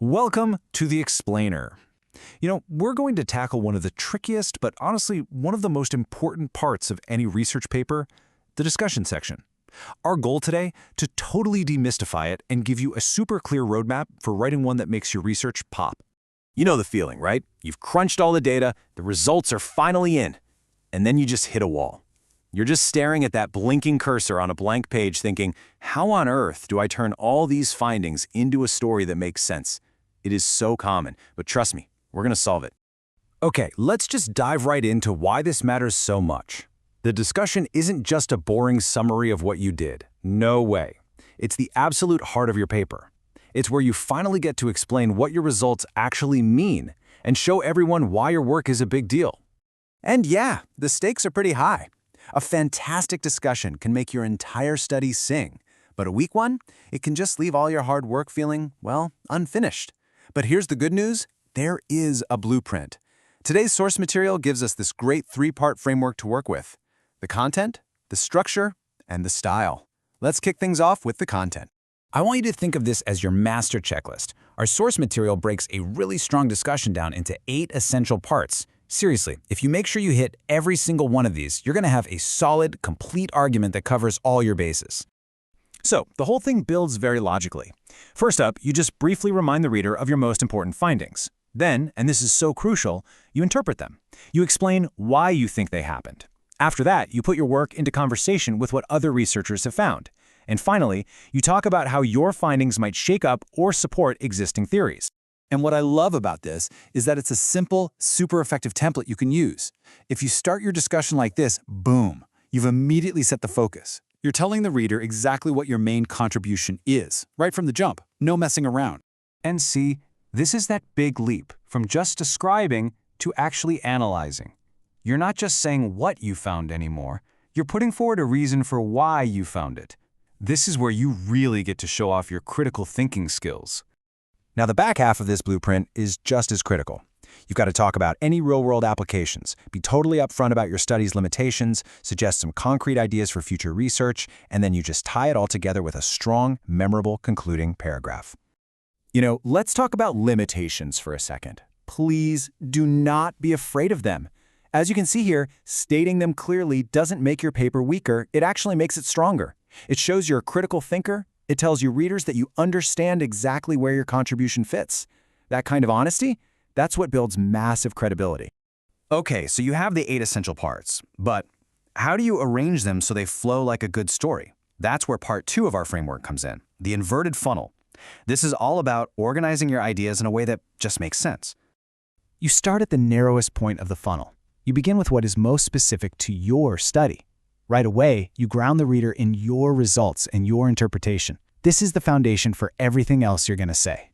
Welcome to the Explainer. We're going to tackle one of the trickiest, but honestly, one of the most important parts of any research paper, the discussion section. Our goal today, to totally demystify it and give you a super clear roadmap for writing one that makes your research pop. You know the feeling, right? You've crunched all the data, the results are finally in, and then you just hit a wall. You're just staring at that blinking cursor on a blank page thinking, how on earth do I turn all these findings into a story that makes sense? It is so common, but trust me, we're going to solve it. Okay, let's just dive right into why this matters so much. The discussion isn't just a boring summary of what you did. No way. It's the absolute heart of your paper. It's where you finally get to explain what your results actually mean and show everyone why your work is a big deal. And yeah, the stakes are pretty high. A fantastic discussion can make your entire study sing, but a weak one, it can just leave all your hard work feeling, well, unfinished. But here's the good news, there is a blueprint. Today's source material gives us this great three-part framework to work with: the content, the structure, and the style. Let's kick things off with the content. I want you to think of this as your master checklist. Our source material breaks a really strong discussion down into 8 essential parts. Seriously, if you make sure you hit every single one of these, you're going to have a solid, complete argument that covers all your bases. So, the whole thing builds very logically. First up, you just briefly remind the reader of your most important findings. Then, and this is so crucial, you interpret them. You explain why you think they happened. After that, you put your work into conversation with what other researchers have found. And finally, you talk about how your findings might shake up or support existing theories. And what I love about this is that it's a simple, super effective template you can use. If you start your discussion like this, boom, you've immediately set the focus. You're telling the reader exactly what your main contribution is, right from the jump, no messing around. And see, this is that big leap from just describing to actually analyzing. You're not just saying what you found anymore, you're putting forward a reason for why you found it. This is where you really get to show off your critical thinking skills. Now, the back half of this blueprint is just as critical. You've got to talk about any real-world applications, be totally upfront about your study's limitations, suggest some concrete ideas for future research, and then you just tie it all together with a strong, memorable, concluding paragraph. Let's talk about limitations for a second. Please do not be afraid of them. As you can see here, stating them clearly doesn't make your paper weaker, it actually makes it stronger. It shows you're a critical thinker. It tells your readers that you understand exactly where your contribution fits. That kind of honesty, that's what builds massive credibility. Okay, so you have the 8 essential parts, but how do you arrange them so they flow like a good story? That's where part 2 of our framework comes in, the inverted funnel. This is all about organizing your ideas in a way that just makes sense. You start at the narrowest point of the funnel. You begin with what is most specific to your study. Right away, you ground the reader in your results and your interpretation. This is the foundation for everything else you're going to say.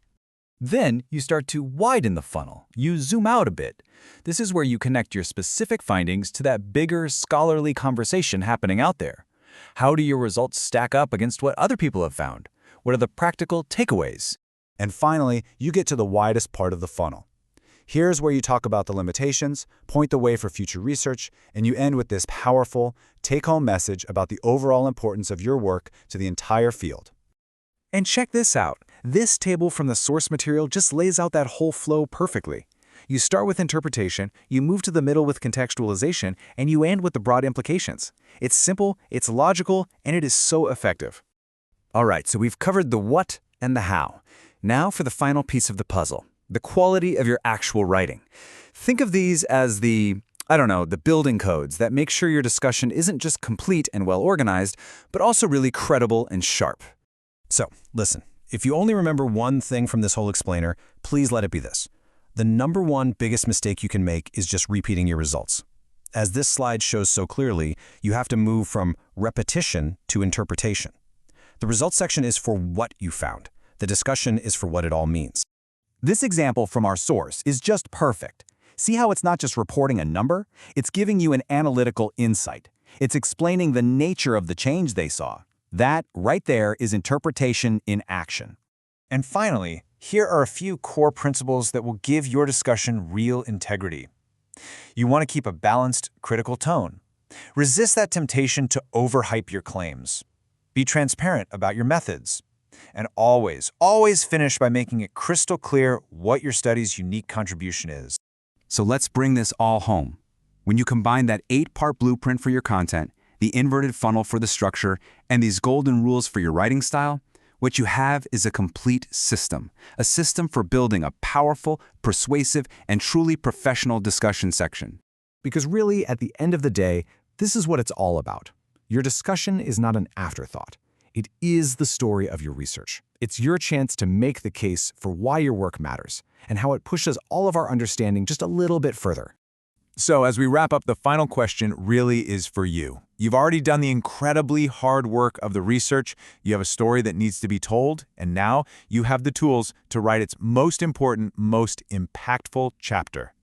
Then you start to widen the funnel. You zoom out a bit. This is where you connect your specific findings to that bigger scholarly conversation happening out there. How do your results stack up against what other people have found? What are the practical takeaways? And finally, you get to the widest part of the funnel. Here's where you talk about the limitations, point the way for future research, and you end with this powerful, take-home message about the overall importance of your work to the entire field. And check this out. This table from the source material just lays out that whole flow perfectly. You start with interpretation, you move to the middle with contextualization, and you end with the broad implications. It's simple, it's logical, and it is so effective. All right, so we've covered the what and the how. Now for the final piece of the puzzle. The quality of your actual writing. Think of these as the building codes that make sure your discussion isn't just complete and well-organized, but also really credible and sharp. So, listen, if you only remember one thing from this whole explainer, please let it be this. The number one biggest mistake you can make is just repeating your results. As this slide shows so clearly, you have to move from repetition to interpretation. The results section is for what you found. The discussion is for what it all means. This example from our source is just perfect. See how it's not just reporting a number? It's giving you an analytical insight. It's explaining the nature of the change they saw. That, right there, is interpretation in action. And finally, here are a few core principles that will give your discussion real integrity. You want to keep a balanced, critical tone. Resist that temptation to overhype your claims. Be transparent about your methods. And always finish by making it crystal clear what your study's unique contribution is. So let's bring this all home. When you combine that 8-part blueprint for your content, the inverted funnel for the structure, and these golden rules for your writing style, what you have is a complete system. A system for building a powerful, persuasive, and truly professional discussion section. Because really, at the end of the day, this is what it's all about. Your discussion is not an afterthought. It is the story of your research. It's your chance to make the case for why your work matters and how it pushes all of our understanding just a little bit further. So as we wrap up, the final question really is for you. You've already done the incredibly hard work of the research. You have a story that needs to be told, and now you have the tools to write its most important, most impactful chapter.